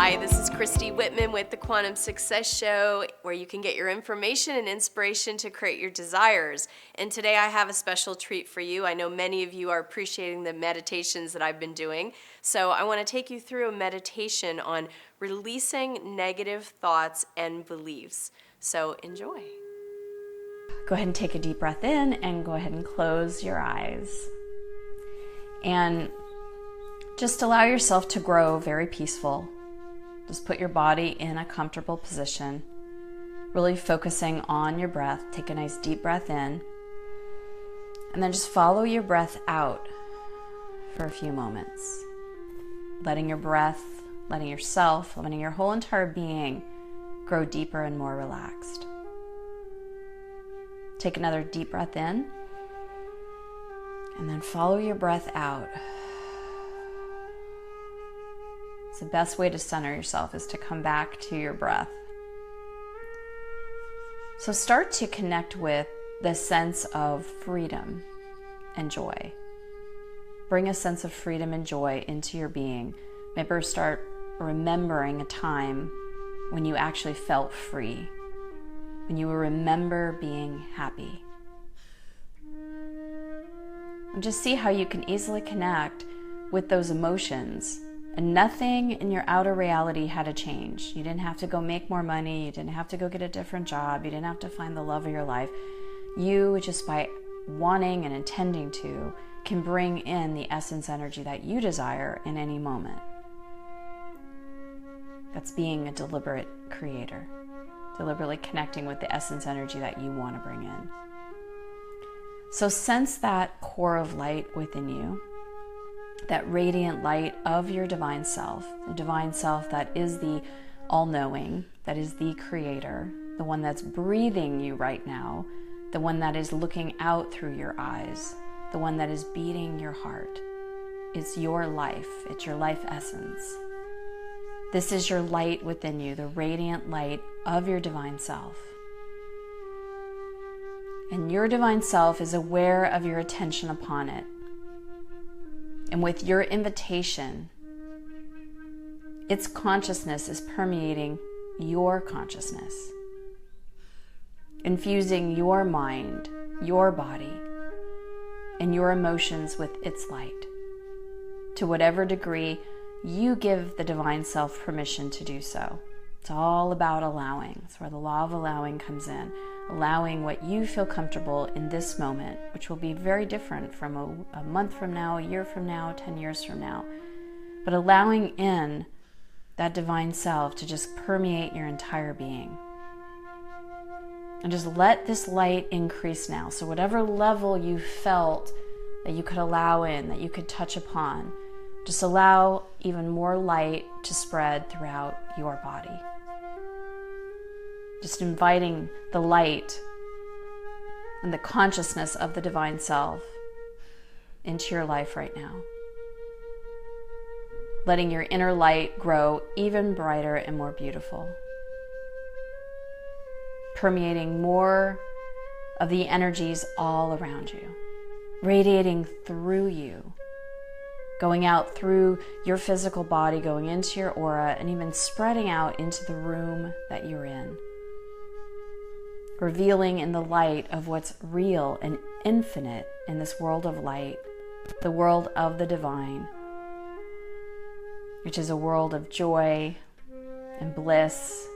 Hi, this is Christy Whitman with the Quantum Success Show, where you can get your information and inspiration to create your desires. And today I have a special treat for you. I know many of you are appreciating the meditations that I've been doing. So I want to take you through a meditation on releasing negative thoughts and beliefs. So enjoy. Go ahead and take a deep breath in and go ahead and close your eyes. And just allow yourself to grow very peaceful. Just put your body in a comfortable position, really focusing on your breath. Take a nice deep breath in, and then just follow your breath out for a few moments. Letting your breath, letting yourself, letting your whole entire being grow deeper and more relaxed. Take another deep breath in, and then follow your breath out. The best way to center yourself is to come back to your breath. So start to connect with the sense of freedom and joy. Bring a sense of freedom and joy into your being. Maybe start remembering a time when you actually felt free, when you remember being happy. And just see how you can easily connect with those emotions. And nothing in your outer reality had to change. You didn't have to go make more money. You didn't have to go get a different job. You didn't have to find the love of your life. You, just by wanting and intending to, can bring in the essence energy that you desire in any moment. That's being a deliberate creator. Deliberately connecting with the essence energy that you want to bring in. So sense that core of light within you. That radiant light of your divine self, the divine self that is the all-knowing, that is the creator, the one that's breathing you right now, the one that is looking out through your eyes, the one that is beating your heart. It's your life. It's your life essence. This is your light within you, the radiant light of your divine self. And your divine self is aware of your attention upon it. And with your invitation, its consciousness is permeating your consciousness, infusing your mind, your body, and your emotions with its light. To whatever degree you give the divine self permission to do so. It's all about allowing. It's where the law of allowing comes in. Allowing what you feel comfortable in this moment, which will be very different from a month from now, a year from now, 10 years from now. But allowing in that divine self to just permeate your entire being. And just let this light increase now. So whatever level you felt that you could allow in, that you could touch upon, just allow even more light to spread throughout your body. Just inviting the light and the consciousness of the divine self into your life right now. Letting your inner light grow even brighter and more beautiful. Permeating more of the energies all around you. Radiating through you. Going out through your physical body, going into your aura, and even spreading out into the room that you're in. Revealing in the light of what's real and infinite in this world of light, the world of the divine, which is a world of joy and bliss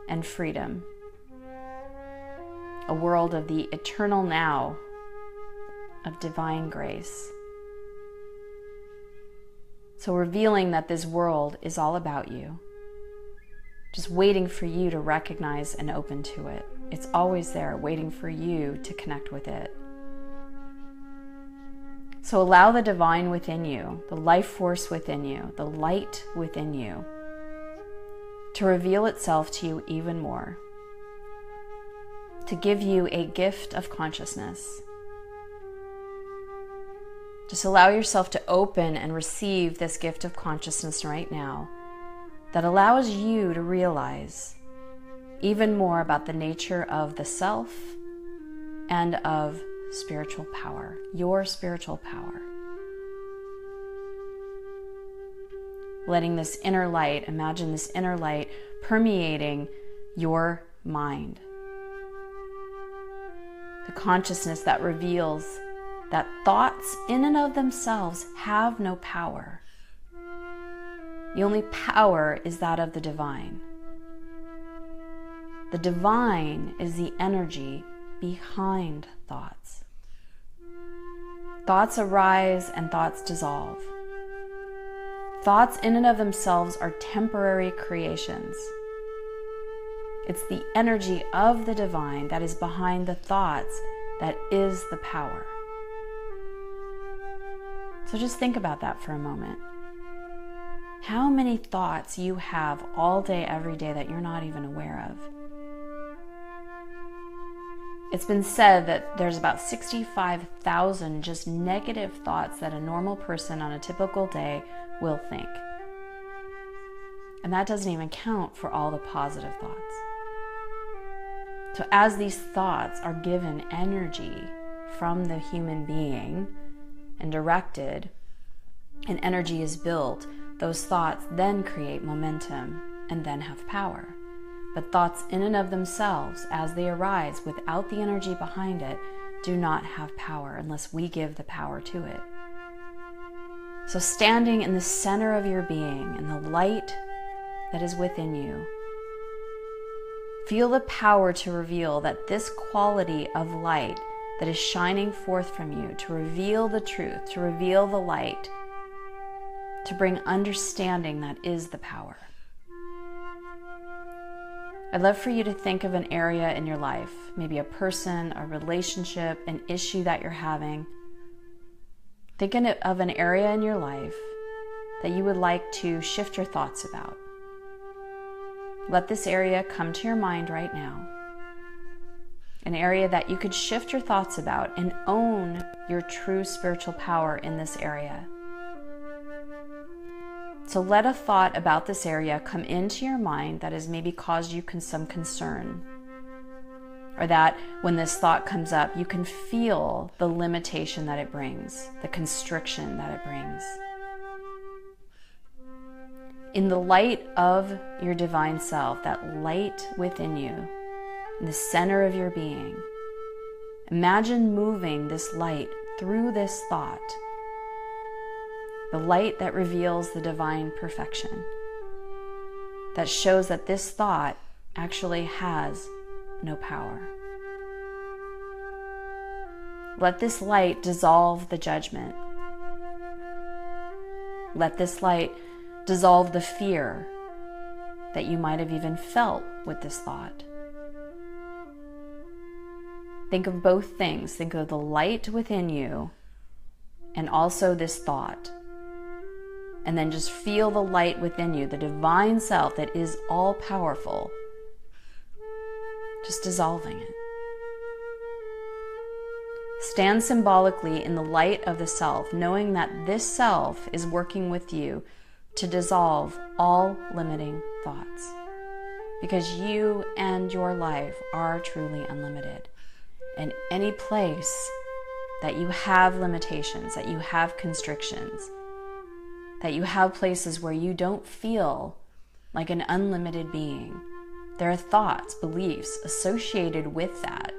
and freedom. A world of the eternal now, of divine grace. So revealing that this world is all about you. Just waiting for you to recognize and open to it. It's always there, waiting for you to connect with it. So allow the divine within you, the life force within you, the light within you, to reveal itself to you even more. To give you a gift of consciousness. Just allow yourself to open and receive this gift of consciousness right now. That allows you to realize even more about the nature of the self and of spiritual power, your spiritual power. letting this inner light, imagine this inner light permeating your mind. The consciousness that reveals that thoughts in and of themselves have no power. The only power is that of the divine. The divine is the energy behind thoughts. Thoughts arise and thoughts dissolve. Thoughts in and of themselves are temporary creations. It's the energy of the divine that is behind the thoughts that is the power. So just think about that for a moment. How many thoughts you have all day, every day that you're not even aware of? It's been said that there's about 65,000 just negative thoughts that a normal person on a typical day will think. And that doesn't even count for all the positive thoughts. So as these thoughts are given energy from the human being and directed, and energy is built, those thoughts then create momentum and then have power. But thoughts in and of themselves, as they arise without the energy behind it, do not have power unless we give the power to it. So standing in the center of your being, in the light that is within you, feel the power to reveal that this quality of light that is shining forth from you, to reveal the truth, to reveal the light, to bring understanding, that is the power. I'd love for you to think of an area in your life, maybe a person, a relationship, an issue that you're having. Think of an area in your life that you would like to shift your thoughts about. Let this area come to your mind right now. An area that you could shift your thoughts about and own your true spiritual power in this area. So let a thought about this area come into your mind that has maybe caused you some concern. Or that when this thought comes up, you can feel the limitation that it brings, the constriction that it brings. In the light of your divine self, that light within you, in the center of your being, imagine moving this light through this thought. The light that reveals the divine perfection, that shows that this thought actually has no power. Let this light dissolve the judgment. Let this light dissolve the fear that you might have even felt with this thought. Think of both things. Think of the light within you and also this thought. And then just feel the light within you, the divine self that is all powerful, just dissolving it. Stand symbolically in the light of the self, knowing that this self is working with you to dissolve all limiting thoughts. Because you and your life are truly unlimited. And any place that you have limitations, that you have constrictions, that you have places where you don't feel like an unlimited being, there are thoughts, beliefs associated with that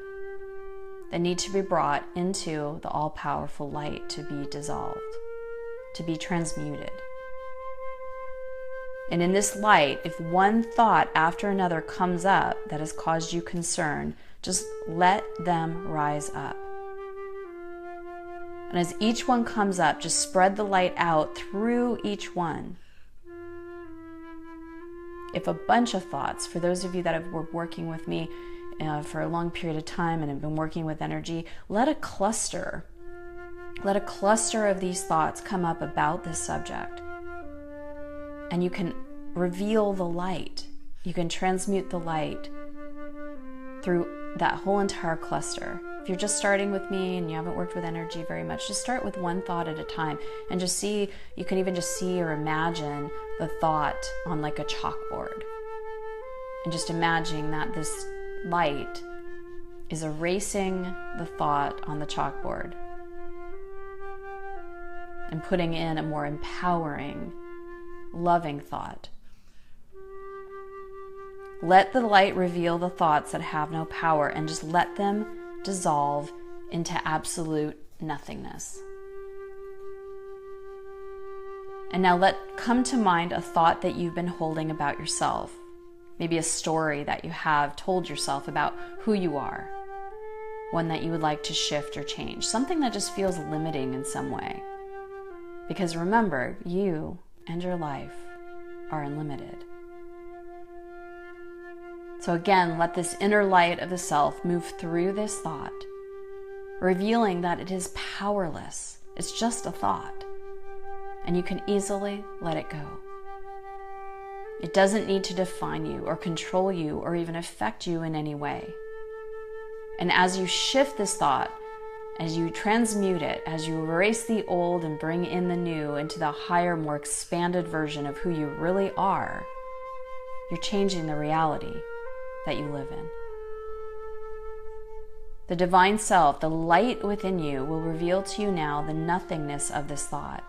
need to be brought into the all-powerful light to be dissolved, to be transmuted. And in this light, if one thought after another comes up that has caused you concern, just let them rise up. And as each one comes up, just spread the light out through each one. If a bunch of thoughts, for those of you that have been working with me for a long period of time and have been working with energy, let a cluster of these thoughts come up about this subject. And you can reveal the light. You can transmute the light through that whole entire cluster. If you're just starting with me and you haven't worked with energy very much, just start with one thought at a time and just see, you can even just see or imagine the thought on like a chalkboard. And just imagining that this light is erasing the thought on the chalkboard and putting in a more empowering loving thought. Let the light reveal the thoughts that have no power and just let them dissolve into absolute nothingness. And now come to mind a thought that you've been holding about yourself. Maybe a story that you have told yourself about who you are. One that you would like to shift or change. Something that just feels limiting in some way. Because remember, you and your life are unlimited. So again, let this inner light of the self move through this thought, revealing that it is powerless. It's just a thought. And you can easily let it go. It doesn't need to define you or control you or even affect you in any way. And as you shift this thought, as you transmute it, as you erase the old and bring in the new into the higher, more expanded version of who you really are, you're changing the reality that you live in. The divine self, the light within you, will reveal to you now the nothingness of this thought,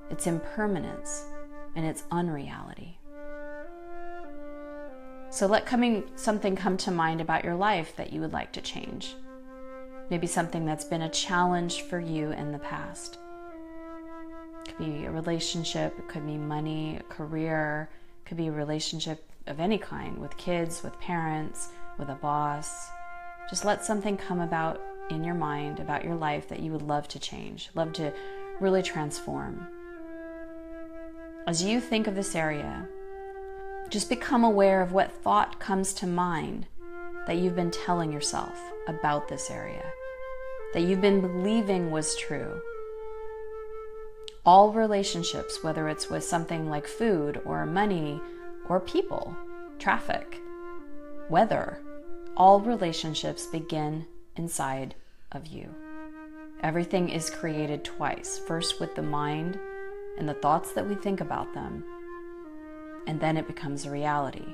its impermanence, and its unreality. So let something come to mind about your life that you would like to change. Maybe something that's been a challenge for you in the past. It could be a relationship, it could be money, a career, it could be a relationship of any kind, with kids, with parents, with a boss. Just let something come about in your mind about your life that you would love to change, love to really transform. As you think of this area, just become aware of what thought comes to mind that you've been telling yourself about this area, that you've been believing was true. All relationships, whether it's with something like food or money or people, traffic, weather, all relationships begin inside of you. Everything is created twice, first with the mind and the thoughts that we think about them, and then it becomes a reality.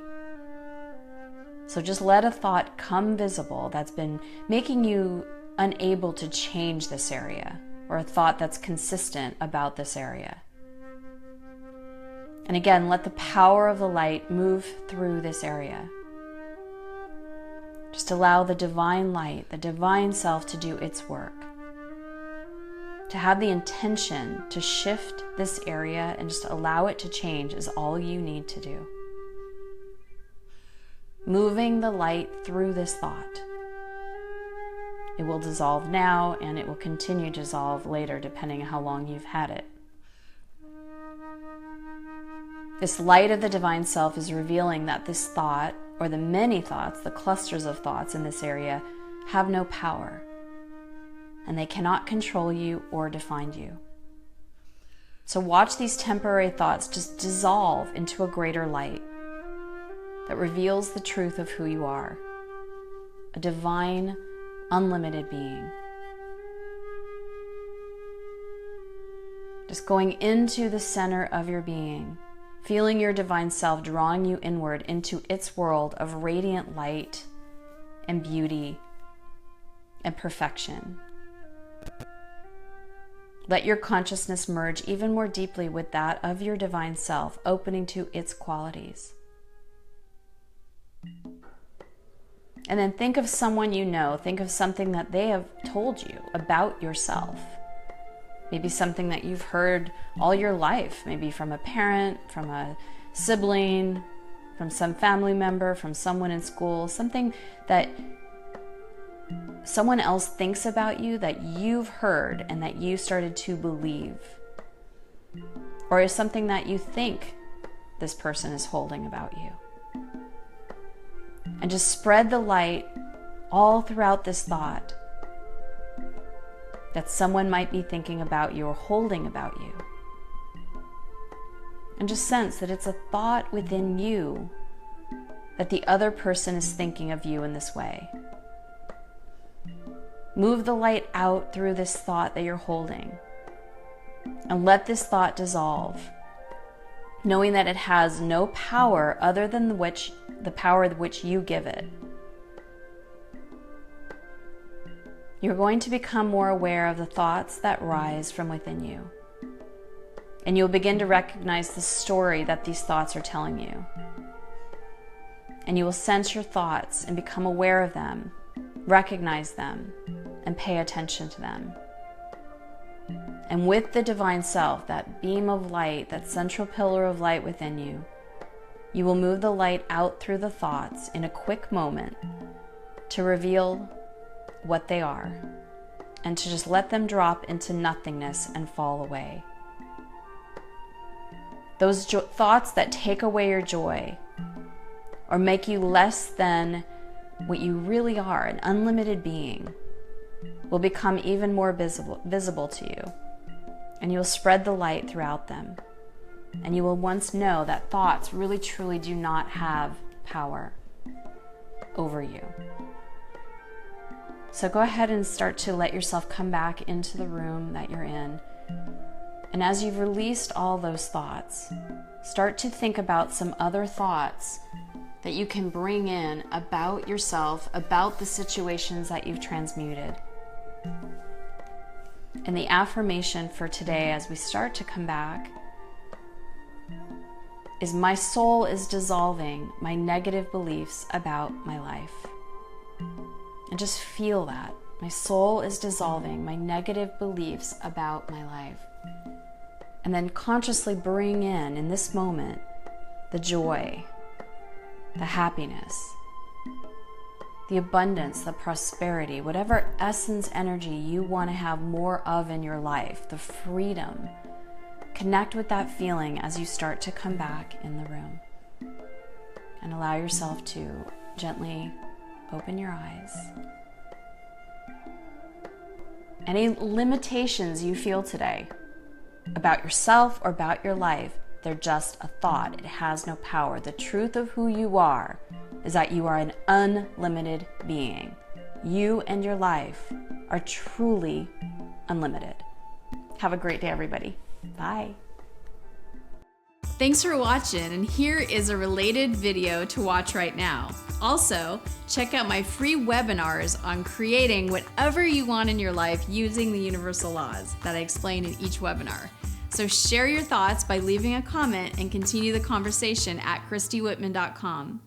So just let a thought come visible that's been making you unable to change this area, or a thought that's consistent about this area. And again, let the power of the light move through this area. Just allow the divine light, the divine self, to do its work. To have the intention to shift this area and just allow it to change is all you need to do. Moving the light through this thought. It will dissolve now and it will continue to dissolve later, depending on how long you've had it. This light of the divine self is revealing that this thought, or the many thoughts, the clusters of thoughts in this area, have no power. And they cannot control you or define you. So watch these temporary thoughts just dissolve into a greater light that reveals the truth of who you are, a divine, unlimited being. Just going into the center of your being, feeling your divine self drawing you inward into its world of radiant light and beauty and perfection. Let your consciousness merge even more deeply with that of your divine self, opening to its qualities. And then think of someone you know. Think of something that they have told you about yourself. Maybe something that you've heard all your life, maybe from a parent, from a sibling, from some family member, from someone in school, something that someone else thinks about you that you've heard and that you started to believe. Or is something that you think this person is holding about you. And just spread the light all throughout this thought that someone might be thinking about you or holding about you. And just sense that it's a thought within you that the other person is thinking of you in this way. Move the light out through this thought that you're holding and let this thought dissolve, knowing that it has no power other than the power which you give it. You're going to become more aware of the thoughts that rise from within you. And you'll begin to recognize the story that these thoughts are telling you. And you will sense your thoughts and become aware of them, recognize them, and pay attention to them. And with the divine self, that beam of light, that central pillar of light within you, you will move the light out through the thoughts in a quick moment to reveal what they are and to just let them drop into nothingness and fall away. Those thoughts that take away your joy or make you less than what you really are, an unlimited being, will become even more visible to you. And you will spread the light throughout them. And you will once know that thoughts really truly do not have power over you. So go ahead and start to let yourself come back into the room that you're in. And as you've released all those thoughts, start to think about some other thoughts that you can bring in about yourself, about the situations that you've transmuted. And the affirmation for today, as we start to come back, is my soul is dissolving my negative beliefs about my life. And just feel that. My soul is dissolving my negative beliefs about my life. And then consciously bring in this moment, the joy, the happiness, the abundance, the prosperity, whatever essence energy you want to have more of in your life, the freedom. Connect with that feeling as you start to come back in the room. And allow yourself to gently open your eyes. Any limitations you feel today about yourself or about your life, they're just a thought. It has no power. The truth of who you are is that you are an unlimited being. You and your life are truly unlimited. Have a great day, everybody. Bye. Thanks for watching, and here is a related video to watch right now. Also, check out my free webinars on creating whatever you want in your life using the universal laws that I explain in each webinar. So share your thoughts by leaving a comment and continue the conversation at ChristyWhitman.com.